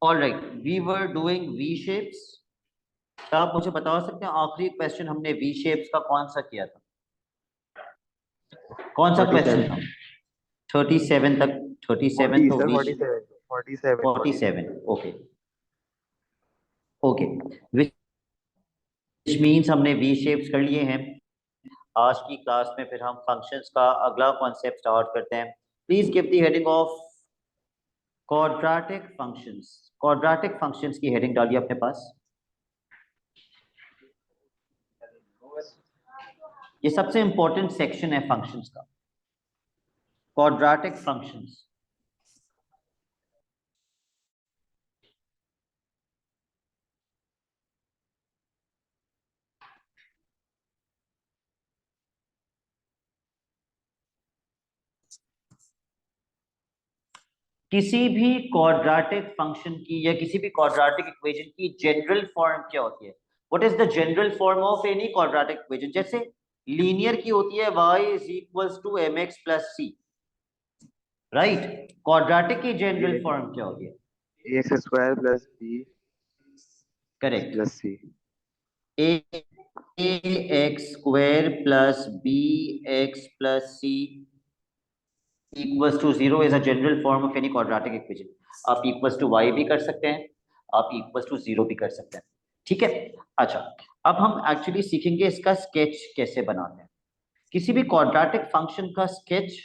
All right, we were doing V shapes. क्या आप मुझे बता सकते हैं आखिरी क्वेश्चन हमने वी शेप्स का कौन सा किया था? कौन सा क्वेश्चन 47। था? 37 तक। 37 40 तो सर, वी 47 47 47। 47। ओके ओके, विच मीन्स हमने वी शेप्स कर लिए हैं। आज की क्लास में फिर हम फंक्शंस का अगला कॉन्सेप्ट स्टार्ट करते हैं। Please give the heading of quadratic functions. Quadratic functions की हेडिंग डालिए अपने पास। ये सबसे इंपॉर्टेंट सेक्शन है फंक्शंस का, क्वाड्रेटिक फंक्शंस। किसी भी क्वाड्रेटिक फंक्शन की या किसी भी क्वाड्रेटिक इक्वेशन की जनरल फॉर्म क्या होती है? What is the general form of any quadratic equation? जैसे लीनियर की होती है y is equals to m x plus c, right? Quadratic की जनरल ए फॉर्म क्या होती है? X square plus b correct. Plus c. A x square plus b x plus c equals to zero is a general form of any quadratic equation. आप equals to y भी कर सकते हैं, आप equals to zero भी कर सकते हैं। ठीक है। अच्छा, अब हम एक्चुअली सीखेंगे इसका स्केच कैसे बनाते हैं। किसी भी क्वाड्रेटिक फंक्शन का स्केच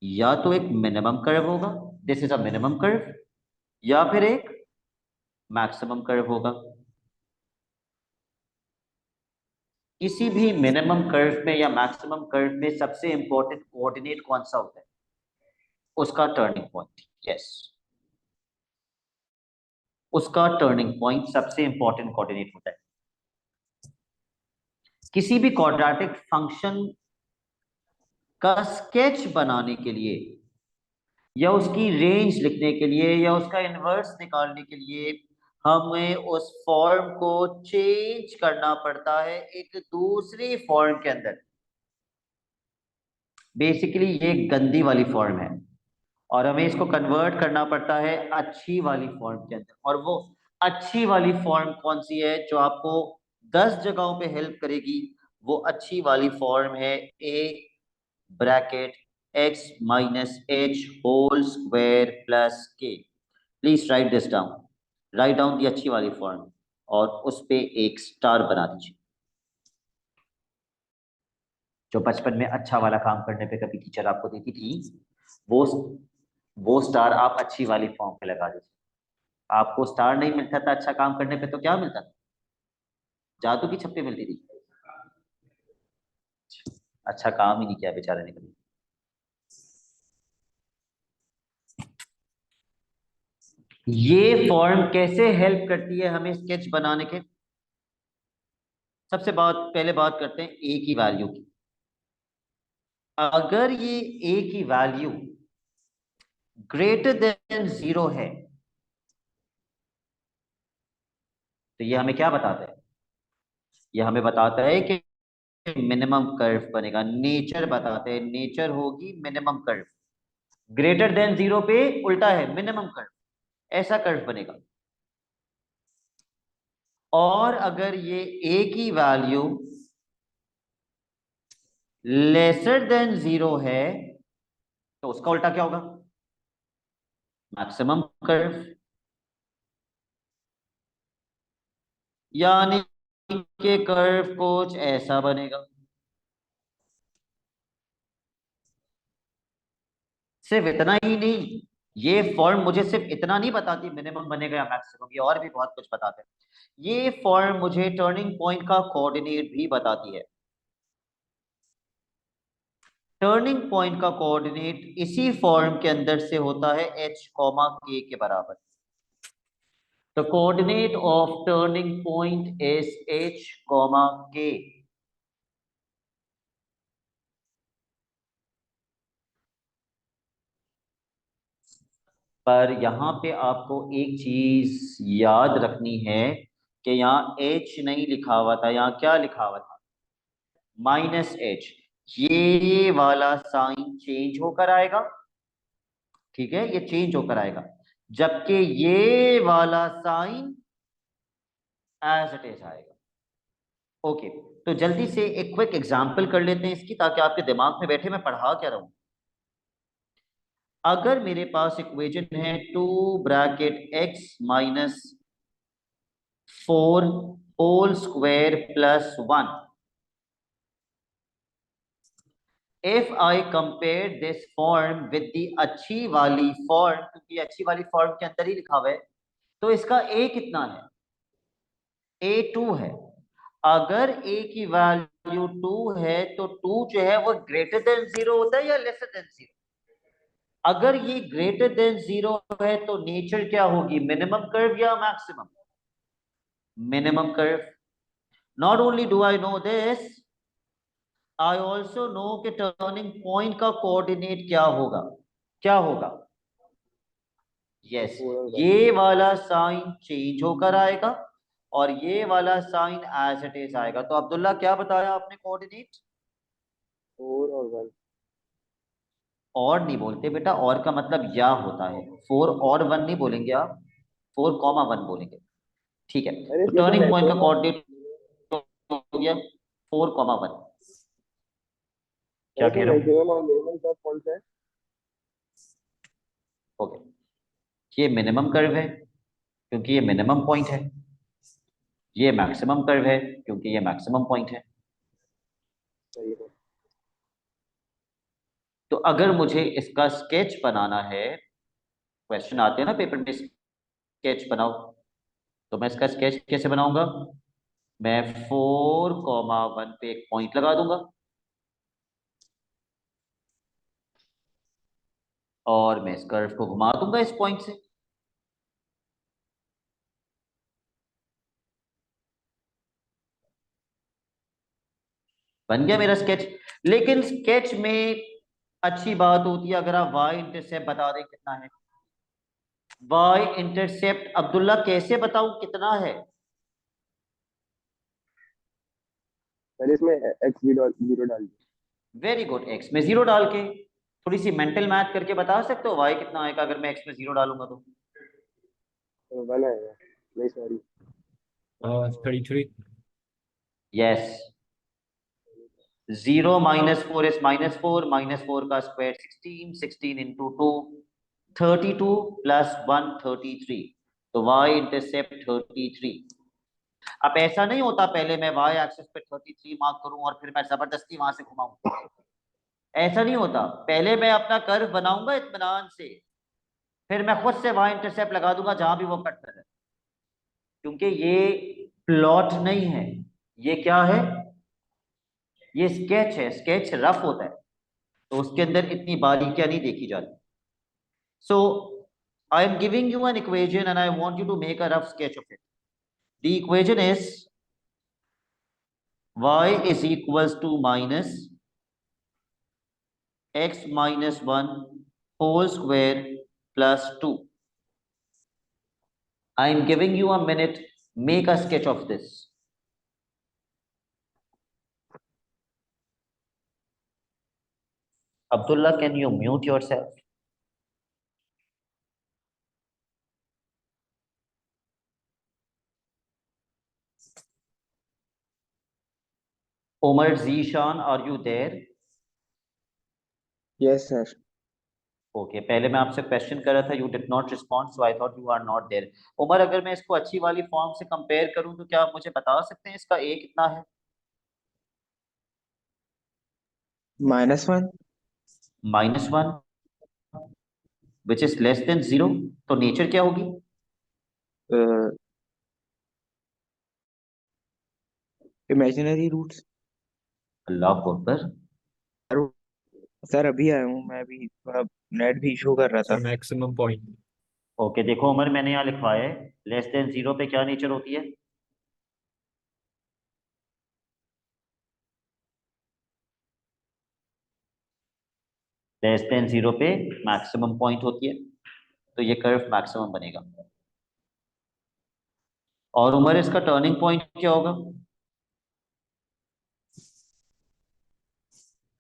या तो एक मिनिमम कर्व होगा, this is a minimum curve, या फिर एक मैक्सिमम कर्व होगा। किसी भी मिनिमम कर्व में या मैक्सिमम कर्व में सबसे इंपॉर्टेंट कोऑर्डिनेट कौन सा होता है? उसका टर्निंग पॉइंट। यस, उसका टर्निंग पॉइंट सबसे इंपॉर्टेंट कोऑर्डिनेट होता है। किसी भी क्वाड्रेटिक फंक्शन का स्केच बनाने के लिए या उसकी रेंज लिखने के लिए या उसका इनवर्स निकालने के लिए हमें उस फॉर्म को चेंज करना पड़ता है एक दूसरी फॉर्म के अंदर। बेसिकली ये गंदी वाली फॉर्म है और हमें इसको कन्वर्ट करना पड़ता है अच्छी वाली फॉर्म के अंदर। और वो अच्छी वाली फॉर्म कौन सी है जो आपको 10 जगहों पे हेल्प करेगी? वो अच्छी वाली फॉर्म है a bracket x minus h whole square plus k. Please write this down, write down the अच्छी वाली फॉर्म और उस पे एक स्टार बना दीजिए। जो बचपन में अच्छा वाला काम करने पे कभी टीचर आपको देती थी, वो वो स्टार आप अच्छी वाली फॉर्म पे लगा दीजिए। आपको स्टार नहीं मिलता था अच्छा काम करने पे तो क्या मिलता था? जादू की छप्पी मिलती थी। अच्छा काम ही नहीं किया बेचारे ने कभी। ये फॉर्म कैसे हेल्प करती है हमें स्केच बनाने के? सबसे पहले बात करते हैं ए की वैल्यू की। अगर ये ए की वैल्यू ग्रेटर देन जीरो है तो ये हमें क्या बताता है? ये हमें बताता है कि मिनिमम कर्व बनेगा। नेचर बताते हैं, नेचर होगी minimum curve. Greater than zero पे उल्टा है मिनिमम कर्व, ऐसा कर्व बनेगा। और अगर ये ए की वैल्यू लेसर देन जीरो है तो उसका उल्टा क्या होगा? Maximum curve. यानी कि कर्व कुछ ऐसा बनेगा। सिर्फ इतना ही नहीं, ये फॉर्म मुझे सिर्फ इतना नहीं बताती मिनिमम बनेगा या मैक्सिमम, ये और भी बहुत कुछ बताते हैं। ये फॉर्म मुझे टर्निंग पॉइंट का कोऑर्डिनेट भी बताती है। टर्निंग पॉइंट का कोऑर्डिनेट इसी फॉर्म के अंदर से होता है h कॉमा k के बराबर। The coordinate of turning point is h comma k। पर यहां पे आपको एक चीज याद रखनी है कि यहाँ h नहीं लिखा हुआ था, यहाँ क्या लिखा हुआ था? Minus H. ये वाला साइन चेंज होकर आएगा, ठीक है, ये चेंज होकर आएगा। जबकि ये वाला साइन एज इट इज आएगा। ओके, तो जल्दी से एक क्विक एग्जांपल कर लेते हैं इसकी, ताकि आपके दिमाग में बैठे मैं पढ़ा क्या रहा हूं। अगर मेरे पास इक्वेशन है 2 bracket x - 4 whole square plus 1, if I compare this form with the अच्छी वाली फॉर्म, क्योंकि अच्छी वाली फॉर्म के अंदर ही लिखा हुआ है, तो इसका a कितना है? a 2 है। अगर a की वैल्यू 2 है तो 2 जो है वो ग्रेटर देन 0 होता है या लेसर देन 0? अगर ये ग्रेटर देन 0 है तो नेचर क्या होगी? मिनिमम कर्व या maximum? Minimum curve. Not only do I know this, I also know कि टर्निंग पॉइंट का कोऑर्डिनेट क्या होगा। क्या होगा? यस, 4 और 1। ये वाला साइन चेंज होकर आएगा और ये वाला साइन एज इट इज आएगा। तो अब्दुल्ला क्या बताया आपने कोऑर्डिनेट? 4 और 1। और नहीं बोलते बेटा, और का मतलब या होता है, 4 और 1 नहीं बोलेंगे आप, 4, 1 बोलेंगे। ठीक है, अरे तो इसमें तो टर्निंग पॉइंट का मैक्सिमम, कोऑर्डिनेट हो गया 4, 1। क्या अरे कह इसमें रहा हूँ? मैक्सिमम और मिनिमम का कौन सा है? ओके, ये मिनिमम कर्व है क्योंकि ये मिनिमम पॉइंट है, ये मैक्सिमम कर्व है क्योंकि ये मैक्सिमम पॉइंट है। सही है। तो अगर मुझे इसका स्केच बनाना है, क्वेश्चन आते हैं ना पेपर में, स्केच बनाओ, तो मैं इसका स्केच कैसे बनाऊंगा? मैं 4, 1 पे एक पॉइंट लगा दूंगा और मैं इस कर्व को घुमा दूंगा इस पॉइंट से। बन गया मेरा स्केच। लेकिन स्केच में अच्छी बात होती है अगर आप वाई इंटरसेप्ट बता दें कितना है। वाई इंटरसेप्ट अब्दुल्ला कैसे बताऊं कितना है? पहले इसमें एक्स जीरो डाल दिया। वेरी गुड, एक्स में 0 डाल के थोड़ी सी मेंटल मैथ करके बता सकते हो वाई कितना आएगा अगर मैं एक्स में 0 डालूंगा तो? तो 1 आएगा। नहीं सॉरी। 33। यस, 0 - 4 इज -4, -4 का स्क्वायर 16, 16 इंटू 2 32 प्लस 1 33। तो वाई इंटरसेप्ट 33। अब ऐसा नहीं होता पहले मैं वाई एक्सिस पे 33 मार्क करूं और फिर मैं जबरदस्ती वहां से घुमाऊं। ऐसा नहीं होता, पहले मैं अपना कर्व बनाऊंगा इत्मीनान से, फिर मैं खुद से वाई इंटरसेप्ट लगा दूंगा जहां भी वो कट कर रहा है। क्योंकि ये प्लॉट नहीं है, ये क्या है? ये स्केच है, स्केच रफ होता है तो उसके अंदर इतनी बारीकियां नहीं देखी जाती। So I am giving you an equation and I want you to make a rough sketch of it. The equation is y is equals to minus x minus 1 whole square plus 2. I am giving you a minute, make a sketch of this. Abdullah, can you mute yourself? Omar Zishan, are you there? Yes sir. Okay, पहले मैं आपसे question कर रहा था, you did not respond, so I thought you are not there. Umar, अगर मैं इसको अच्छी वाली फॉर्म से कंपेयर करूं तो क्या आप मुझे बता सकते हैं इसका ए कितना है? -1। -1 विच इज लेस देन 0, तो नेचर क्या होगी? Imaginary roots. अल्लाह अकबर। सर अभी आया हूँ मैं, अभी थोड़ा नेट भी इशू कर रहा सर था। Maximum point. ओके, देखो उमर, मैंने यहाँ लिखवाया है लेस देन 0 पे क्या नेचर होती है? लेस देन 0 पे मैक्सिमम पॉइंट होती है, तो ये कर्व मैक्सिमम बनेगा। और उमर, इसका टर्निंग पॉइंट क्या होगा?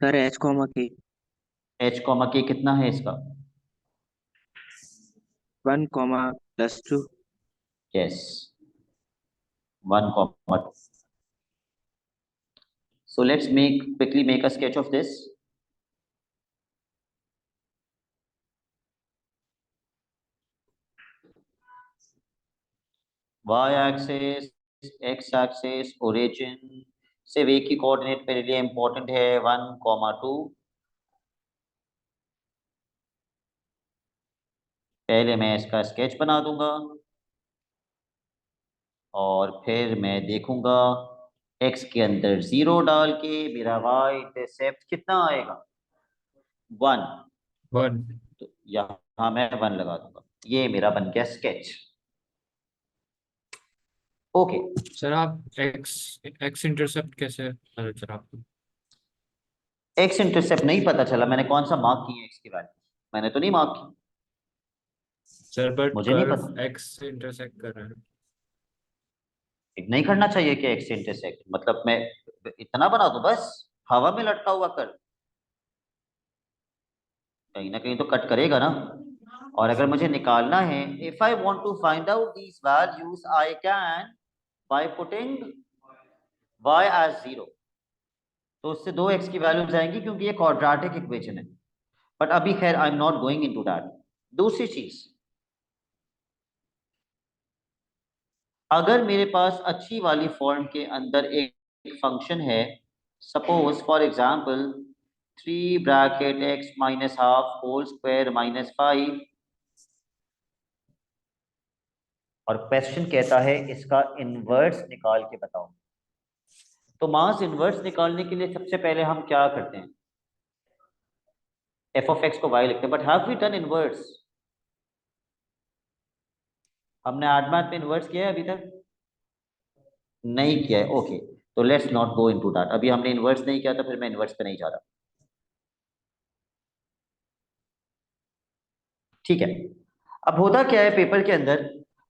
सर एच कॉमा के। एच कॉमा के कितना है इसका? 1, +2. Yes, 1, 2. So let's quickly make a sketch of this. Y-axis, X-axis, origin, सिर्फ एक ही कोऑर्डिनेट मेरे लिए इंपॉर्टेंट है 1, 2। पहले मैं इसका स्केच बना दूंगा और फिर मैं देखूंगा x के अंदर 0 डाल के मेरा y इंटरसेप्ट कितना आएगा 1। 1. तो यहाँ मैं 1 लगा दूंगा। ये मेरा बन गया स्केच। ओके, सर आप x इंटरसेप्ट कैसे पता चला आपको? x इंटरसेप्ट नहीं पता चला, मैंने कौन सा मार्क किया x की वैल्यू? मैंने तो नहीं मार्क की, सर बट मुझे नहीं कर्व पता। x से इंटरसेक्ट कर रहा है। नहीं करना चाहिए कि x इंटरसेक्ट, मतलब मैं इतना बना दूं बस, हवा में लटका हुआ कर, कहीं ना कहीं तो कट करेगा ना। और अगर मुझे निकालना है, if I want to find out these values I can by putting y as 0। तो उससे 2x की वैल्यूज आएंगी क्योंकि ये क्वाड्रेटिक इक्वेशन है। बट अभी खैर I am not going into that. दूसरी चीज, अगर मेरे पास अच्छी वाली फॉर्म के अंदर एक फंक्शन है, suppose for example 3 bracket x-½ whole square -5, और क्वेश्चन कहता है इसका इनवर्स निकाल के बताओ। तो मास इनवर्स निकालने के लिए सबसे पहले हम क्या करते हैं, f of x को y लिखते हैं। But have we done inverse? हमने एडमैथ में इनवर्स किया है अभी तक? नहीं किया है। ओके, तो let's not go into that. अभी हमने इनवर्स नहीं किया तो फिर मैं इनवर्स पे नहीं जा रहा। ठीक है, अब होता क्या है पेपर के अंदर,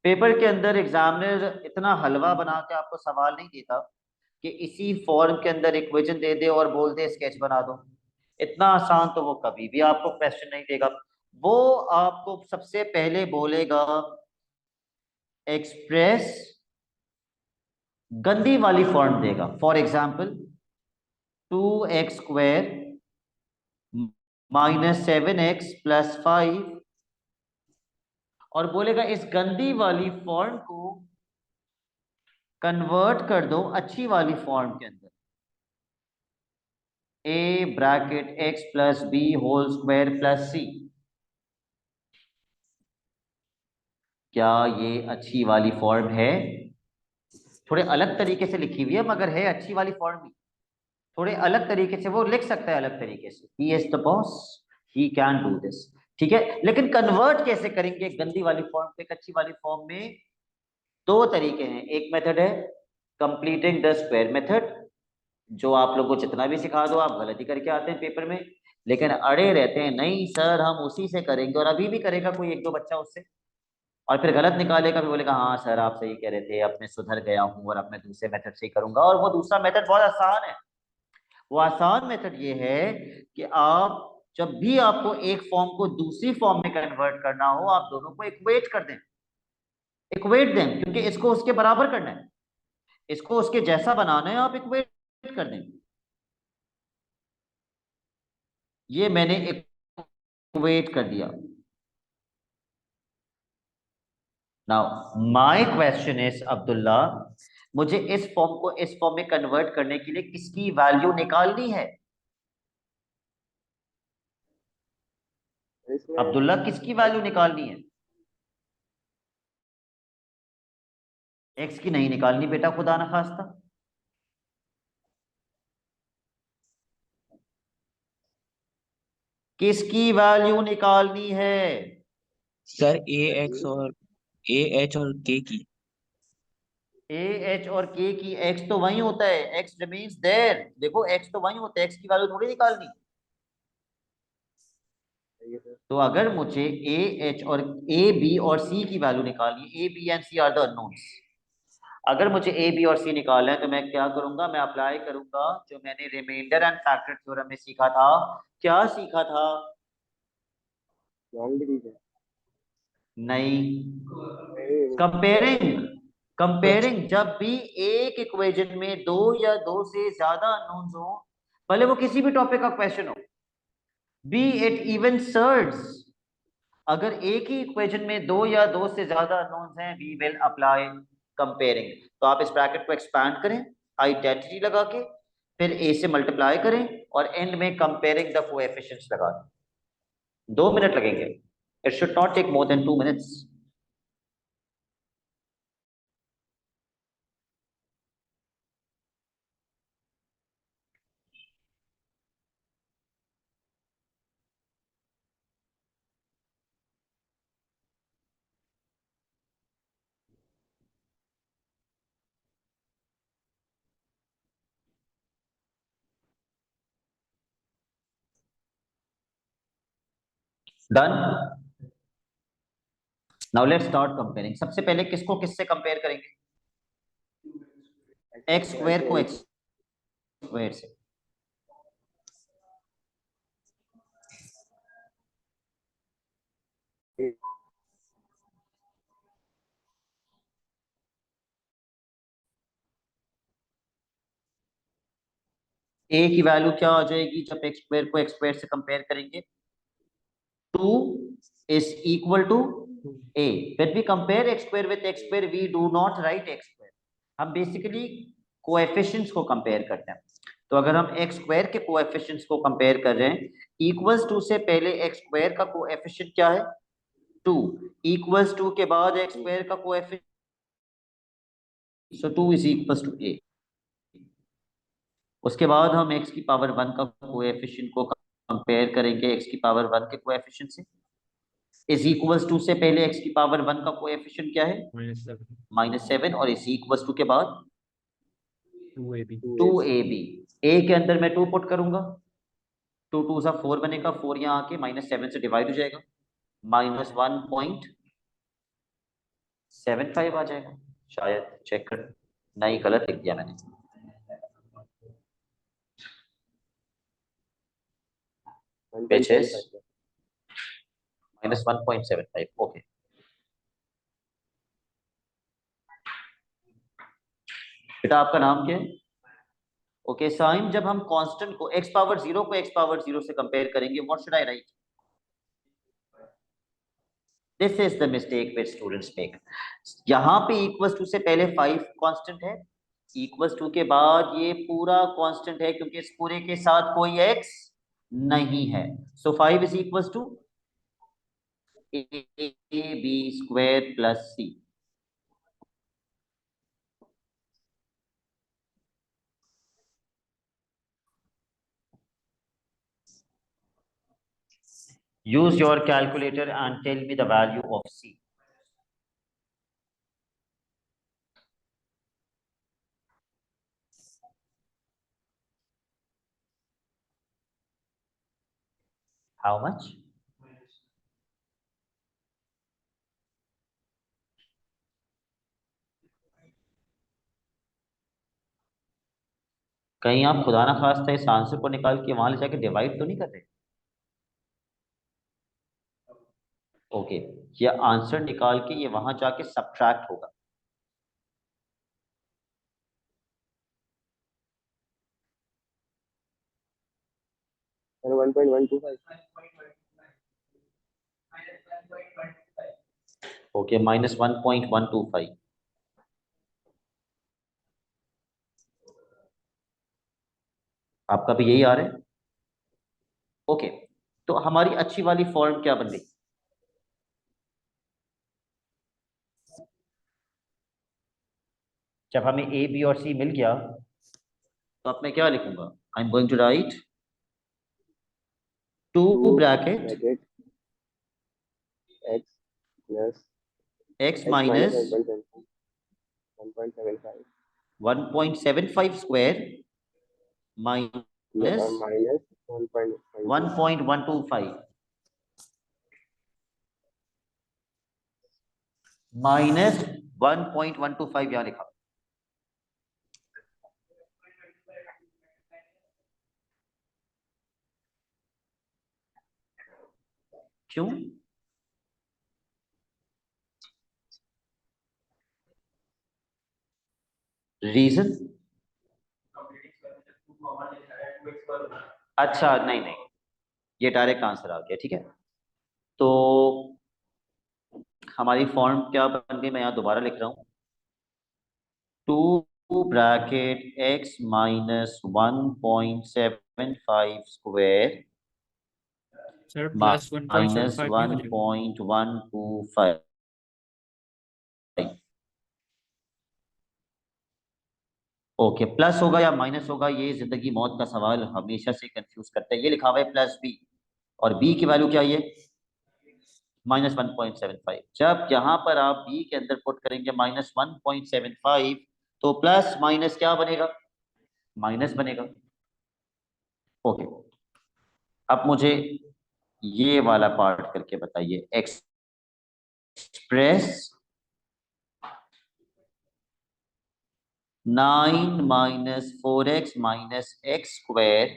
पेपर के अंदर एग्जामिनर इतना हलवा बना के आपको सवाल नहीं देता कि इसी फॉर्म के अंदर इक्वेशन दे दे और बोल दे स्केच बना दो। इतना आसान तो वो कभी भी आपको क्वेश्चन नहीं देगा। वो आपको सबसे पहले बोलेगा एक्सप्रेस गंदी वाली फॉर्म देगा। फॉर एग्जाम्पल 2x² -7x + 5, और बोलेगा इस गंदी वाली फॉर्म को कन्वर्ट कर दो अच्छी वाली फॉर्म के अंदर, a (x+b)² c। क्या ये अच्छी वाली फॉर्म है? थोड़े अलग तरीके से लिखी हुई है मगर है अच्छी वाली फॉर्म भी। थोड़े अलग तरीके से वो लिख सकता है, अलग तरीके से, he is the boss, he can do this. ठीक है, लेकिन कन्वर्ट कैसे करेंगे गंदी वाली फॉर्म पे अच्छी वाली फॉर्म में? दो तरीके हैं। एक मेथड है कंप्लीटिंग द स्क्वायर मेथड, जो आप लोग को जितना भी सिखा दो आप गलती करके आते हैं पेपर में, लेकिन अड़े रहते हैं नहीं सर हम उसी से करेंगे, और अभी भी करेगा कोई एक दो बच्चा उससे, और फिर गलत निकालेगा, फिर बोलेगा हाँ सर आप सही कह रहे थे, अब मैं सुधर गया हूँ और अब मैं दूसरे मेथड से ही करूंगा। और वो दूसरा मेथड बहुत आसान है। वो आसान मेथड ये है कि आप जब भी आपको एक फॉर्म को दूसरी फॉर्म में कन्वर्ट करना हो, आप दोनों को इक्वेट कर दें, इक्वेट दें, क्योंकि इसको उसके बराबर करना है, इसको उसके जैसा बनाना है, आप इक्वेट कर दें। ये मैंने इक्वेट कर दिया। Now my question is Abdullah, मुझे इस फॉर्म को इस फॉर्म में कन्वर्ट करने के लिए किसकी वैल्यू निकालनी है? अब्दुल्ला किसकी वैल्यू निकालनी है? एक्स की नहीं निकालनी बेटा, खुदा ना खास्ता। किसकी वैल्यू निकालनी है? सर ए की। ए एच और के की। एक्स तो वही होता है, एक्स रिमेन्स देयर। देखो एक्स तो वही होता है, एक्स की वैल्यू थोड़ी निकालनी। तो अगर मुझे ए एच और ए बी और सी की वैल्यू निकालनी है, a b and c are the unknowns, अगर मुझे ए बी और सी निकालना है तो मैं क्या करूंगा, मैं अप्लाई करूंगा जो मैंने रिमाइंडर एंड फैक्टर थ्योरम में सीखा था। क्या सीखा था? नहीं, नहीं, कंपेयरिंग। कंपेयरिंग जब भी एक इक्वेशन में दो या दो से ज्यादा अननोन्स हो, भले वो किसी भी टॉपिक का क्वेश्चन हो, बी इट इवन सर्ड्स, अगर एक ही इक्वेशन में दो या दो से ज्यादा अननोन्स हैं, वी विल अप्लाई कंपेयरिंग। तो आप इस ब्रैकेट को एक्सपैंड करें आइडेंटिटी लगा के, फिर ए से मल्टीप्लाई करें और एंड में कंपेयरिंग द कोएफिशिएंट्स लगा दें। 2 मिनट लगेंगे, it should not take more than 2 minutes. Done. Now let's start comparing. सबसे पहले किसको किससे कंपेयर करेंगे? एक्स स्क्वायर को एक्स स्क्वायर से। ए की वैल्यू क्या आ जाएगी जब एक्स स्क्वायर को एक्स स्क्वायर से कंपेयर करेंगे? 2 is equal to a. When we compare x square with x square, we do not write x square. हम बेसिकली कोएफिशिएंट्स को कंपेयर करते हैं। तो अगर हम एक्स स्क्वायर के कोएफिशिएंट्स को कंपेयर कर रहे हैं, इक्वल्स टू से पहले एक्स स्क्वायर का कोएफिशिएंट क्या है? 2। इक्वल्स टू के बाद एक्स स्क्वायर का coefficient, so 2 is equals to a। उसके बाद हम x की पावर 1 का कोएफिशिएंट को कंपेयर करेंगे x की पावर 1 के कोएफिशिएंट से। इज इक्वल्स टू से पहले x की पावर 1 का कोएफिशिएंट क्या है? -7। और इज इक्वल्स टू के बाद 2ab। 2ab। a के अंदर मैं 2 पुट करूंगा, 2 2 सा 4 बनेगा, 4 यहाँ आके -7 से डिवाइड हो जाएगा, -1.75 आ जाएगा शायद। चेक कर, नहीं गलत लिख दिया मैंने। which is -1.75। ओके, बेटा आपका नाम क्या है? ओके साइन, जब हम कांस्टेंट को x पावर 0 को x पावर 0 से कंपेयर करेंगे, what should I right? This is the mistake which students make. यहाँ पे इक्वल्स टू से पहले 5 कांस्टेंट है, इक्वल्स टू के बाद ये पूरा कांस्टेंट है क्योंकि इस पूरे के साथ कोई x नहीं है। So 5 is equals to ab square plus c। Use your calculator and tell me the value of c. How much? कहीं आप खुदा ना खास्ता इस आंसर को निकाल के वहां ले जाके डिवाइड तो नहीं कर रहे? ओके, ये आंसर निकाल के ये वहां जाके सब्ट्रैक्ट होगा। सर 1.125। ओके, -1.125। आपका भी यही आ रहा है? ओके, तो हमारी अच्छी वाली फॉर्म क्या बन गई? जब हमें ए बी और सी मिल गया, तो अब मैं क्या लिखूंगा? I am going to write 2 bracket bracket x plus x x minus 1.75 1.75 square minus minus 1.125 minus 1.125 यहां लिखा। क्यों? रीजन? अच्छा, नहीं नहीं, ये डायरेक्ट आंसर आ गया, ठीक है। तो हमारी फॉर्म क्या बन गई, मैं यहाँ दोबारा लिख रहा हूँ। 2 bracket x minus 1.75 square sir plus 1.75 minus नहीं हो वन जाएगा? Point one two five okay, plus होगा या माइनस होगा, ये जिंदगी मौत का सवाल हमेशा से कंफ्यूज करता है। ये लिखा हुआ है प्लस बी, और बी की वैल्यू क्या है, -1.75। जब यहाँ पर आप बी के अंदर पुट करेंगे -1.75, तो प्लस माइनस क्या बनेगा, माइनस बनेगा। ओके, अब मुझे ये वाला पार्ट करके बताइए। Express 9 minus 4x minus x square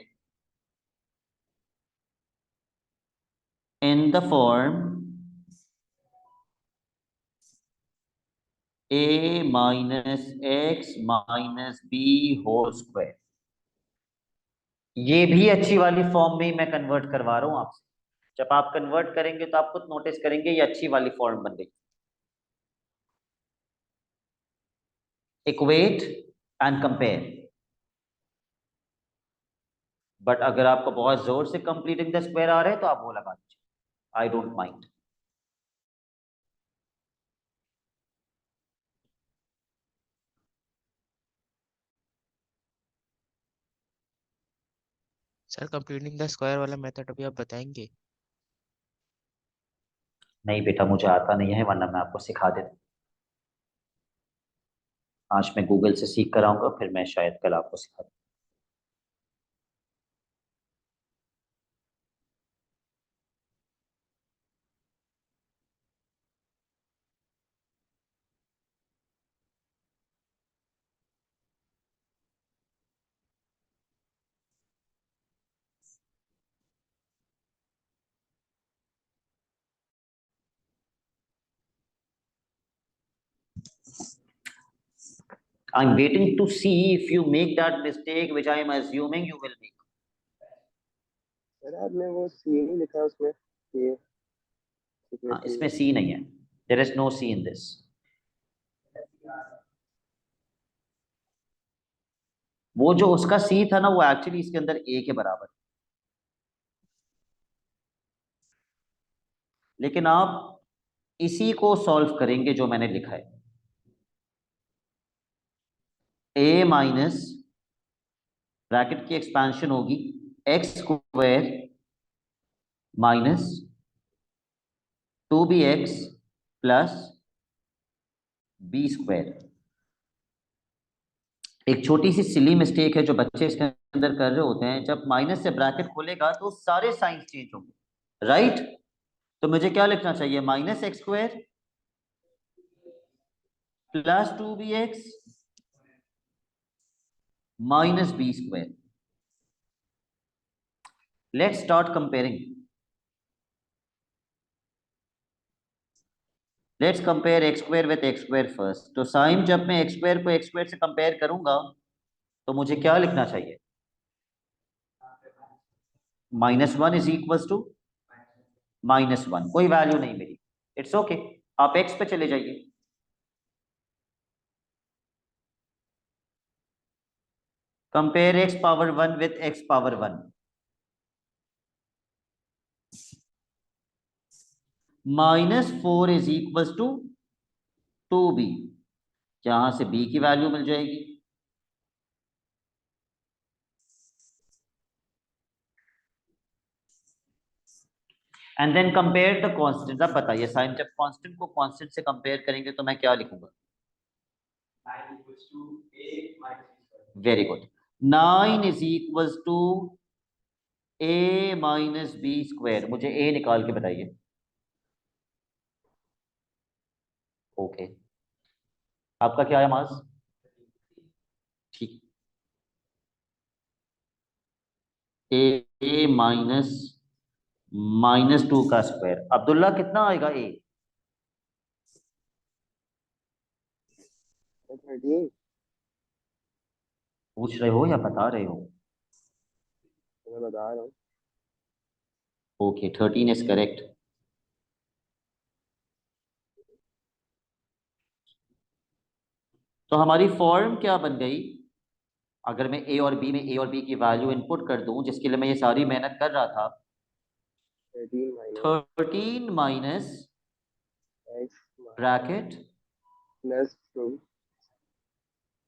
in the form a minus x minus b whole square. ये भी अच्छी वाली फॉर्म में ही मैं कन्वर्ट करवा रहा हूं आपसे। जब आप कन्वर्ट करेंगे तो आप खुद नोटिस करेंगे ये अच्छी वाली फॉर्म बन गई। Equate and compare. बट अगर आपको बहुत जोर से कंप्लीटिंग द स्क्वायर आ रहा है तो आप वो लगा दीजिए, I don't mind. Sir computing the square वाला मेथड अभी आप बताएंगे? नहीं बेटा, मुझे आता नहीं है, वरना मैं आपको सिखा देता। आज मैं गूगल से सीख कर आऊंगा, फिर मैं शायद कल आपको सिखा दूं। I'm waiting to see if you make that mistake which I am assuming you will make. Sir आपने वो सी नहीं लिखा उसमें, ये हाँ, इक्वेशन इसमें में। सी नहीं है। There is no C in this. वो जो उसका सी था ना, वो एक्चुअली इसके अंदर ए के बराबर। लेकिन आप इसी को सॉल्व करेंगे जो मैंने लिखा है। ए माइनस ब्रैकेट की एक्सपेंशन होगी x square minus 2bx plus b square. एक छोटी सी सिली मिस्टेक है जो बच्चे इसके अंदर कर रहे होते हैं, जब माइनस से ब्रैकेट खोलेगा तो सारे साइंस चेंज होंगे, राइट? तो मुझे क्या लिखना चाहिए, minus x square plus 2bx minus b square. Let's start comparing. Let's compare x square with x square first. तो साइन, जब मैं एक्स स्क्वायर को एक्स स्क्वायर से कंपेयर करूंगा तो मुझे क्या लिखना चाहिए, -1 इज इक्वल टू -1। कोई वैल्यू नहीं मिली, इट्स ओके। आप एक्स पे चले जाइए। Compare x power 1 with x power 1। -4 is equal to 2b, जहां से b की वैल्यू मिल जाएगी। And then compare the constant. अब बताइए साइन, जब कांस्टेंट को कांस्टेंट से कंपेयर करेंगे तो मैं क्या लिखूंगा, very good. 9 is equal to a minus b square. मुझे a निकाल के बताइए। ओके, आपका क्या है मास, ठीक। a माइनस -2 का स्क्वायर। अब्दुल्ला कितना आएगा a, 38। पूछ रहे हो या बता रहे हो? तो मैं बता रहा हूँ। Okay, 13 is correct. तो हमारी फॉर्म क्या बन गई? अगर मैं ए और बी में ए और बी की वैल्यू इनपुट कर दूं, जिसके लिए मैं ये सारी मेहनत कर रहा था, 13 - x ब्रैकेट, प्लस 2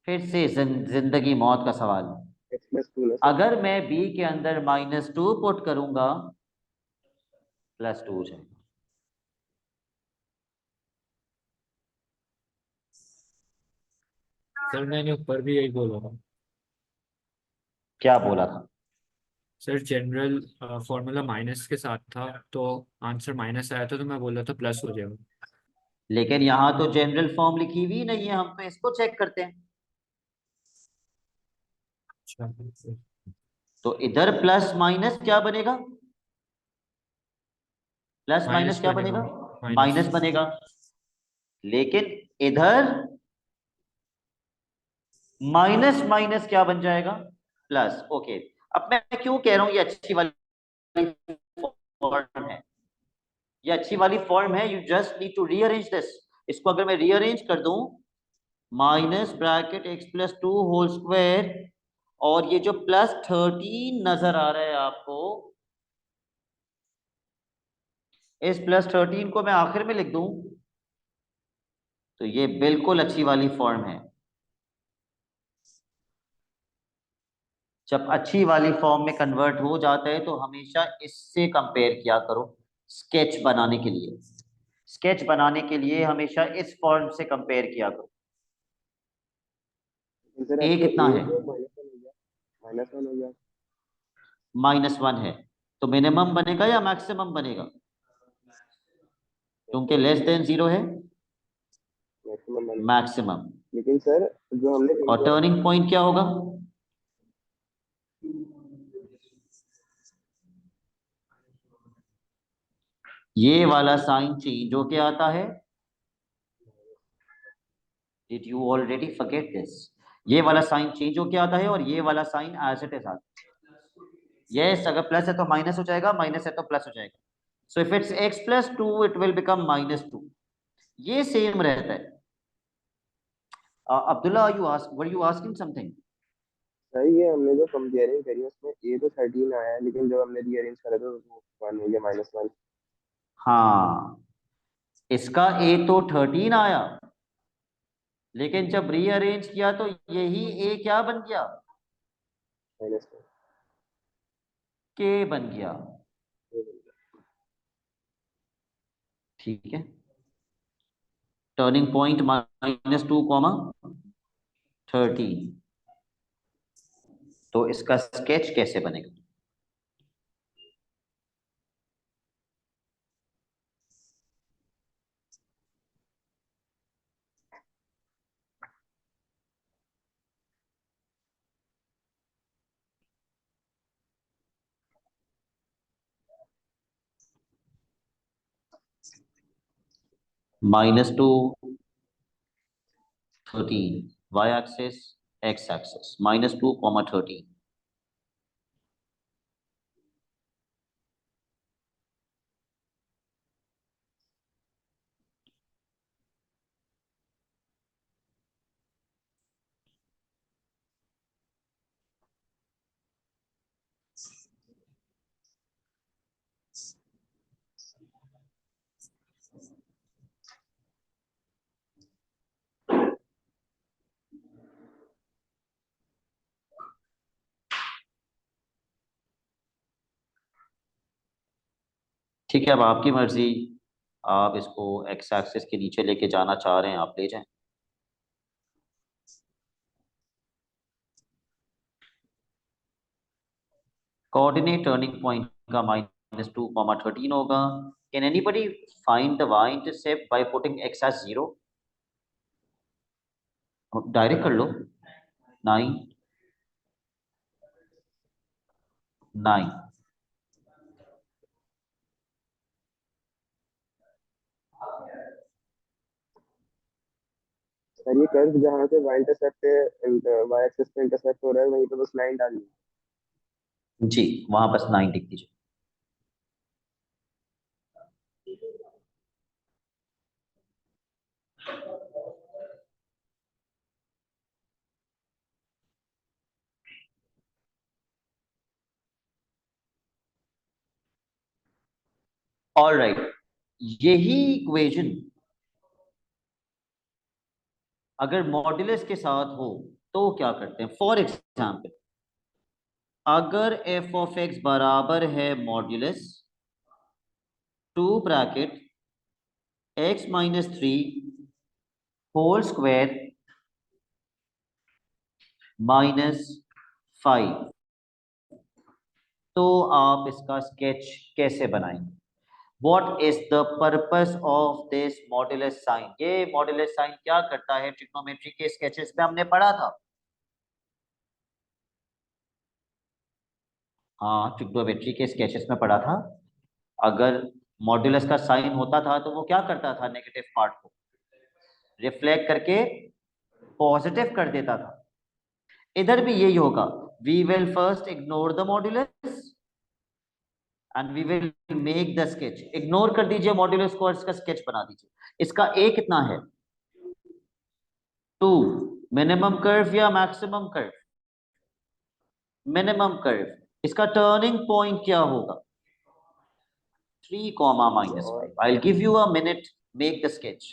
फिर से जिंदगी मौत का सवाल। x प्लस 2 ना सर। अगर मैं बी के अंदर -2 पुट करूंगा, +2 हो जाएगा। सर मैंने ऊपर भी यही बोला था। क्या बोला था? सर जनरल फॉर्मूला माइनस के साथ था, तो आंसर माइनस आया था, तो मैं बोल रहा था प्लस हो जाएगा। लेकिन यहां तो जनरल फॉर्म लिखी हुई नहीं है, हम तो इसको चेक करते हैं। अच्छा। तो इधर प्लस माइनस क्या बनेगा? प्लस माइनस माइनस क्या बनेगा। बनेगा? Minus minus. बनेगा। लेकिन इधर माइनस माइनस क्या बन जाएगा? प्लस। ओके, अब मैं क्यों कह रहा हूं ये अच्छी वाली फॉर्म है? ये अच्छी वाली फॉर्म है। You just need to rearrange this. इसको अगर मैं रीअरेंज कर दूं, -(x+2) होल स्क्वायर, और ये जो +13 नजर आ रहा है आपको, इस +13 को मैं आखिर में लिख दूं, तो ये बिल्कुल अच्छी वाली फॉर्म है। जब अच्छी वाली फॉर्म में कन्वर्ट हो जाता है तो हमेशा इससे कंपेयर किया करो। स्केच बनाने के लिए, स्केच बनाने के लिए हमेशा इस फॉर्म से कंपेयर किया करो। लेकिन सर ए अब तो कितना a है? तो -1 हो गया। -1 हो गया। -1 है, तो मिनिमम बनेगा या मैक्सिमम बनेगा? क्योंकि <<0 है, मैक्सिमम बन। मैक्सिमम। लेकिन सर जो हमने और कंपेयर टर्निंग पॉइंट क्या होगा? ये वाला साइन चेंज होके आता है। Did you already forget this? ये वाला साइन चेंज होके आता है और ये वाला साइन एज इट इज आता है। यस, अगर प्लस है तो माइनस हो जाएगा, माइनस है तो प्लस हो जाएगा। So if it's x+2 it will become -2। ये सेम रहता है। Abdullah, were you asking something? सही है। हमने जो कंपेयरिंग करी उसमें a तो 13 आया है, लेकिन जब हमने रीअरेंज करा तो वो 1 हो गया, -1। हाँ, इसका a तो 13 आया, लेकिन जब रीअरेंज किया तो यही a क्या बन गया? -1। k बन गया। ठीक है, टर्निंग पॉइंट -2, 13। तो इसका स्केच कैसे बनेगा? -2, 13, y एक्सिस, x एक्सिस, -2, 13। ठीक है, अब आपकी मर्जी। आप इसको x एक्सिस के नीचे लेके जाना चाह रहे हैं, आप ले जाएं। कोऑर्डिनेट टर्निंग पॉइंट का -2, 13 होगा। Can anybody find the y intercept by putting x as 0? Direct कर लो। 9, 9। सर ये कर्व जहाँ से y इंटरसेप्ट y एक्सिस पे इंटरसेप्ट हो रहा है वहीं पे बस लाइन डालनी है। जी, वहां बस 9 लिख दीजिए। ऑल राइट, यही इक्वेशन अगर मॉड्यूलस के साथ हो तो क्या करते हैं। फॉर एग्जाम्पल, अगर एफ ऑफ एक्स बराबर है modulus 2 bracket x-3 whole square -5, तो आप इसका स्केच कैसे बनाएंगे। What is the purpose of this modulus sign? ये मॉड्यूलस साइन क्या करता है, ट्रिग्नोमेट्री के स्केचेस में हमने पढ़ा था। हाँ, ट्रिग्नोमेट्री के स्केचेस में पढ़ा था। अगर मॉड्यूलस का साइन होता था तो वो क्या करता था, नेगेटिव पार्ट को रिफ्लेक्ट करके पॉजिटिव कर देता था। इधर भी यही होगा। We will first ignore the modulus and we will make the sketch. Ignore कर दीजिए मॉड्यूलस को और इसका स्केच बना दीजिए। इसका ए कितना है, 2। मिनिमम कर्व या मैक्सिमम कर्व, मिनिमम कर्व। इसका टर्निंग पॉइंट क्या होगा, 3, -5। I'll give you a minute, make the sketch.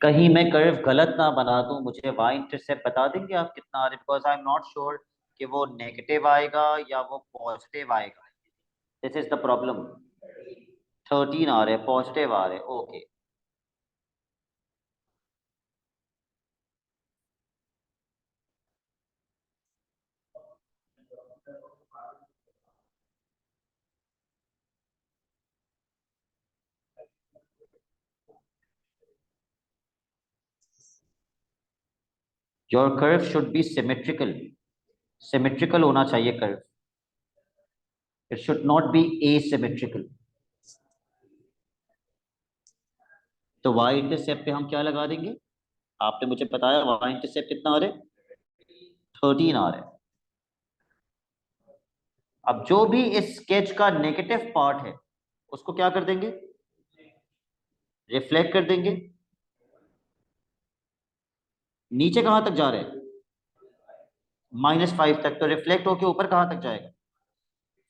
कहीं मैं कर्व गलत ना बना दूं, मुझे y इंटरसेप्ट बता देंगे आप कितना आ रहा है, because I am not sure कि वो नेगेटिव आएगा या वो पॉजिटिव आएगा। This is the problem. 13 आ रहे, पॉजिटिव आ रहे, okay. Your curve should be symmetrical, symmetrical होना चाहिए curve, it should not be asymmetrical. तो y इंटरसेप्ट पे हम क्या लगा देंगे, आपने मुझे बताया y इंटरसेप्ट कितना आ रहा है, 13 आ रहा है। अब जो भी इस स्केच का नेगेटिव पार्ट है उसको क्या कर देंगे, रिफ्लेक्ट कर देंगे। नीचे कहां तक जा रहे हैं, -5 तक, तो रिफ्लेक्ट होके ऊपर कहां तक जाएगा,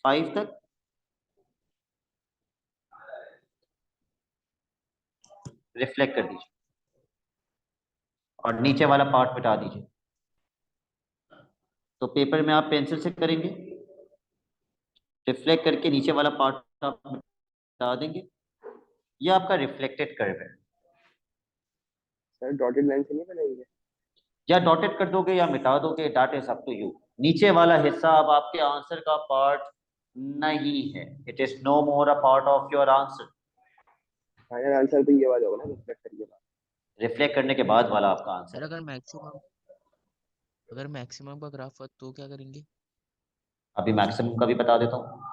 5 तक। रिफ्लेक्ट कर दीजिए और नीचे वाला पार्ट मिटा दीजिए। तो पेपर में आप पेंसिल से करेंगे, रिफ्लेक्ट करके नीचे वाला पार्ट आप मिटा देंगे। ये आपका रिफ्लेक्टेड कर्व है। सर डॉटेड लाइन से नहीं बनाएंगे। या डॉटेड कर दोगे या मिटा दोगे, that is up to you. नीचे वाला हिस्सा अब आपके आंसर का पार्ट नहीं है, it is no more a part of your answer. Final answer तो ये वाला होगा ना, रिफ्लेक्ट करके बाद। रिफ्लेक्ट करने के बाद वाला आपका आंसर सर है। अगर मैक्सिमम का ग्राफ हो तो क्या करेंगे? अभी मैक्सिमम का भी बता देता हूँ।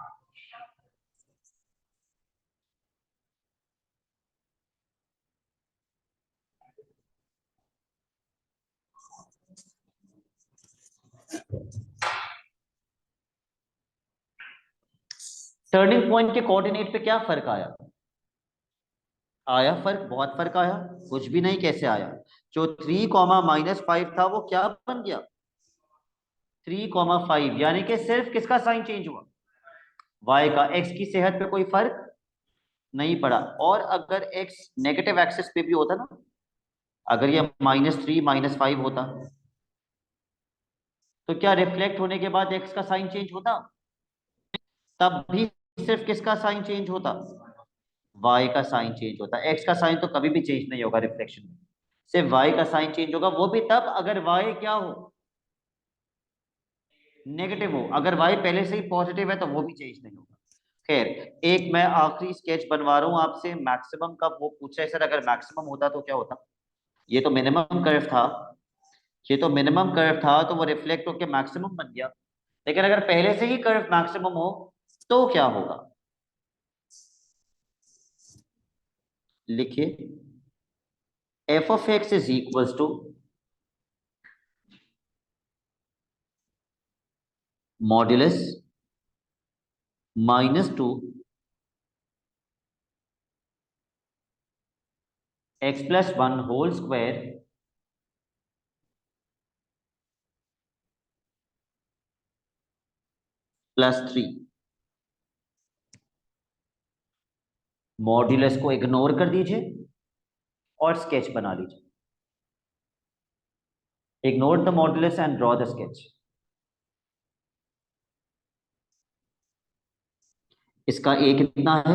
टर्निंग पॉइंट के कोऑर्डिनेट पे क्या फर्क आया, आया फर्क, बहुत फर्क आया। कुछ भी नहीं, कैसे आया, जो 3, -5 था वो क्या बन गया 3, 5, यानी कि सिर्फ किसका साइन चेंज हुआ, y का। x की सेहत पे कोई फर्क नहीं पड़ा। और अगर x नेगेटिव एक्सिस पे भी होता ना, अगर ये -3, -5 होता, तो क्या रिफ्लेक्ट होने के बाद x का साइन चेंज होता, तब भी सिर्फ किसका साइन चेंज होता, y का साइन चेंज होता है। x का साइन तो कभी भी चेंज नहीं होगा रिफ्लेक्शन में, सिर्फ y का साइन चेंज होगा, वो भी तब अगर y क्या हो, नेगेटिव हो। अगर y पहले से ही पॉजिटिव है तो वो भी चेंज नहीं होगा। खैर, एक मैं आखिरी स्केच बनवा रहा हूं आपसे, मैक्सिमम का वो पूछा है सर, अगर मैक्सिमम होता तो क्या होता। ये तो मिनिमम कर्व था, ये तो मिनिमम कर्व था, तो वो रिफ्लेक्ट होकर मैक्सिमम बन गया। लेकिन अगर पहले से ही कर्व मैक्सिमम हो तो क्या होगा, लिखिए। f of x is equals to modulus -2 x plus 1 whole square +3। Modulus को इग्नोर कर दीजिए और स्केच बना लीजिए। Ignore the modulus and draw the sketch. इसका a कितना है,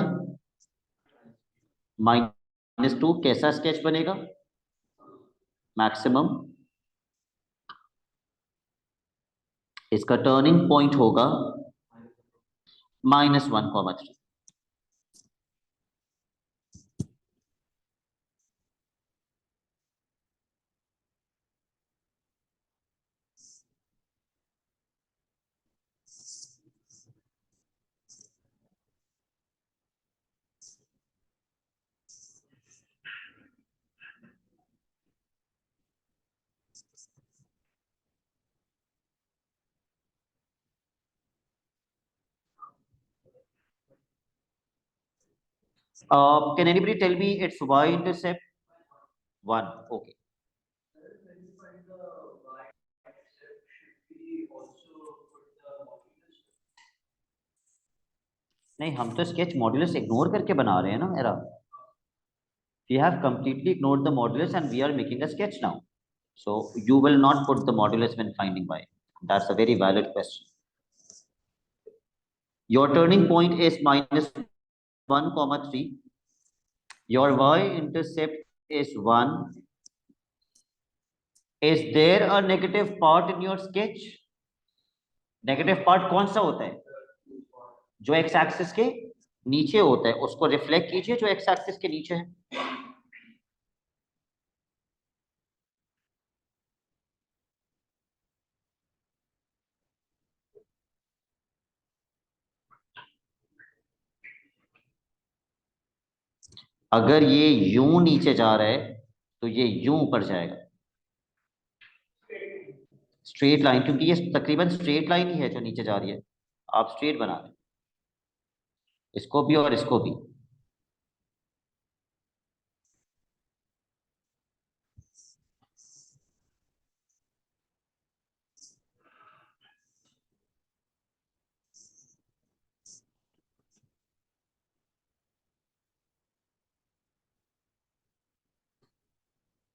-2। कैसा स्केच बनेगा, मैक्सिमम। इसका टर्निंग पॉइंट होगा -1,3। Can anybody tell me its y-intercept? 1, okay. नहीं, हम तो स्केच मॉड्यूलस इग्नोर करके बना रहे हैं ना मेरा। We have completely ignored the modulus and we are making a sketch now. So you will not put the modulus when finding y. That's a very valid question. Your turning point is -1,3. Your y-intercept is 1. Is there a negative part in your sketch? Negative part कौन सा होता है, जो x axis के नीचे होता है, उसको रिफ्लेक्ट कीजिए जो एक्स एक्सिस के नीचे है। अगर ये यूं नीचे जा रहा है तो ये यूं ऊपर जाएगा, स्ट्रेट लाइन, क्योंकि ये तकरीबन स्ट्रेट लाइन ही है जो नीचे जा रही है। आप स्ट्रेट बना दें इसको भी और इसको भी।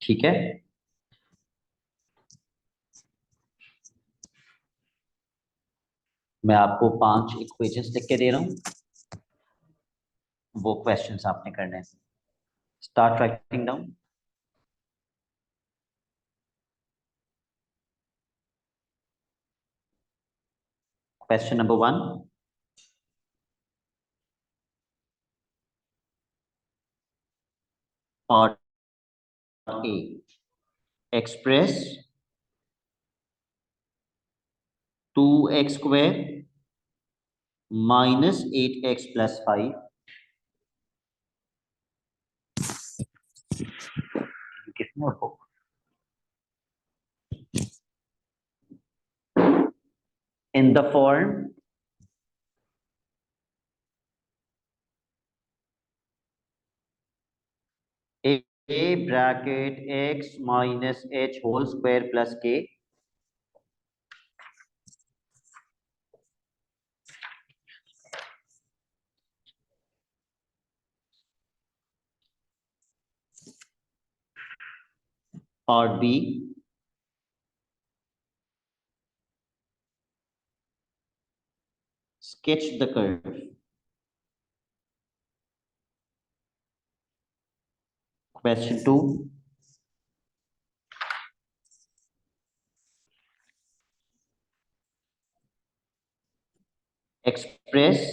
ठीक है, मैं आपको 5 इक्वेशंस लिख के दे रहा हूं, वो क्वेश्चंस आपने करने हैं। Start writing down. Question number 1, part A, express 2x² -8x + 5 कितना हो, in the form a bracket x minus h whole square plus k, part b, sketch the curve Question 2. Express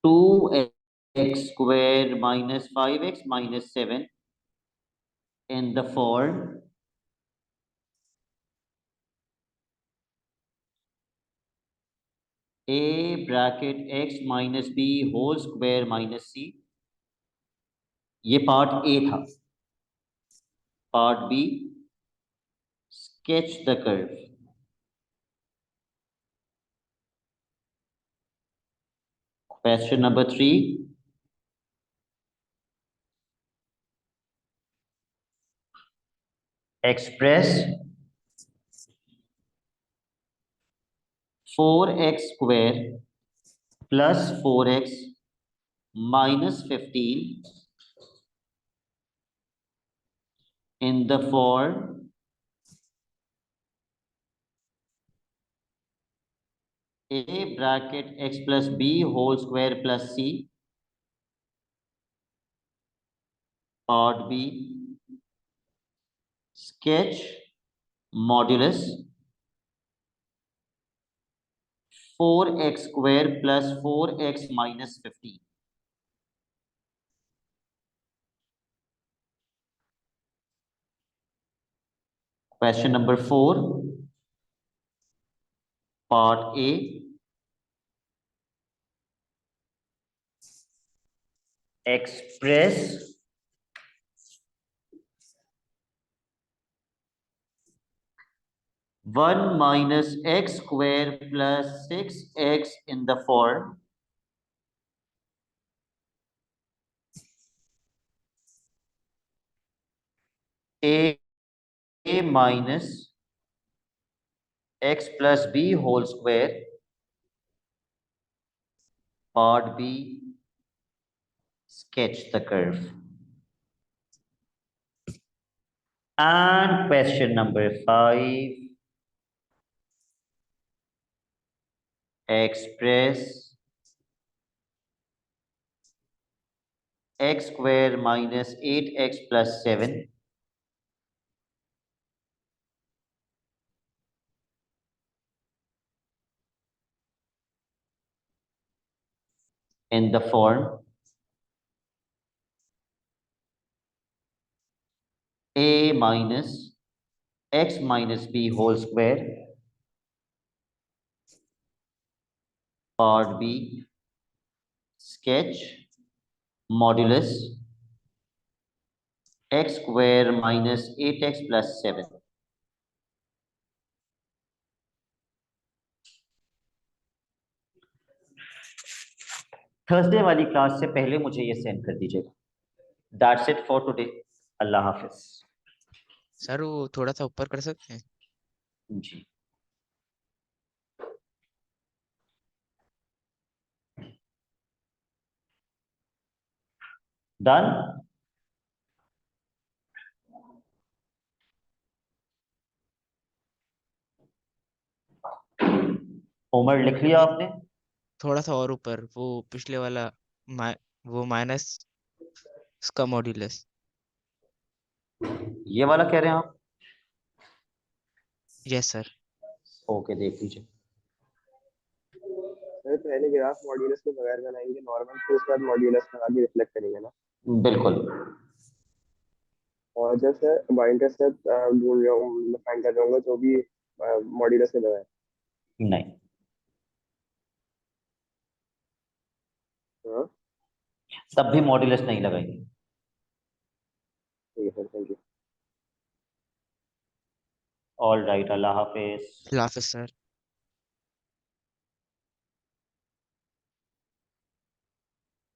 two x square minus 5x minus 7 in the form a bracket x minus b whole square minus c. ये part a था. Part b, sketch the curve. Question number 3. Express 4x square plus 4x minus 15 in the form a bracket x plus b whole square plus c. Part B, sketch modulus 4x square plus 4x minus 15. Question number 4, part A. Express one minus x square plus 6x in the form a minus x plus b whole square. Part B, sketch the curve. And question number 5, express x square minus 8x plus 7 in the form a minus x minus b whole square. Part B, sketch modulus x square minus 8x plus 7. Thursday वाली class से पहले मुझे ये send कर दीजिएगा. That's it for today. Allah Hafiz. Sir वो थोड़ा सा ऊपर कर सकते हैं? जी. डन. उमर लिख लिया आपने? थोड़ा सा और ऊपर, वो पिछले वाला वो माइनस उसका मॉड्यूलस. ये वाला कह रहे हैं आप? Yes sir. ओके, देख लीजिए. सर पहले ग्राफ मॉड्यूलस के बगैर बनाएंगे नॉर्मल, फिर उसके बाद मॉड्यूलस लगा के रिफ्लेक्ट करेंगे ना. बिल्कुल. और जब सर बाय इंटरसेप्ट ढूंढ रहा हूँ, फाइंड कर रहा हूँ तो भी मॉड्यूलस के बगैर. नहीं, हाँ तब भी मॉड्यूलस नहीं लगाएंगे. ठीक है sir, thank you. All right. Allah Hafiz. Hafiz sir.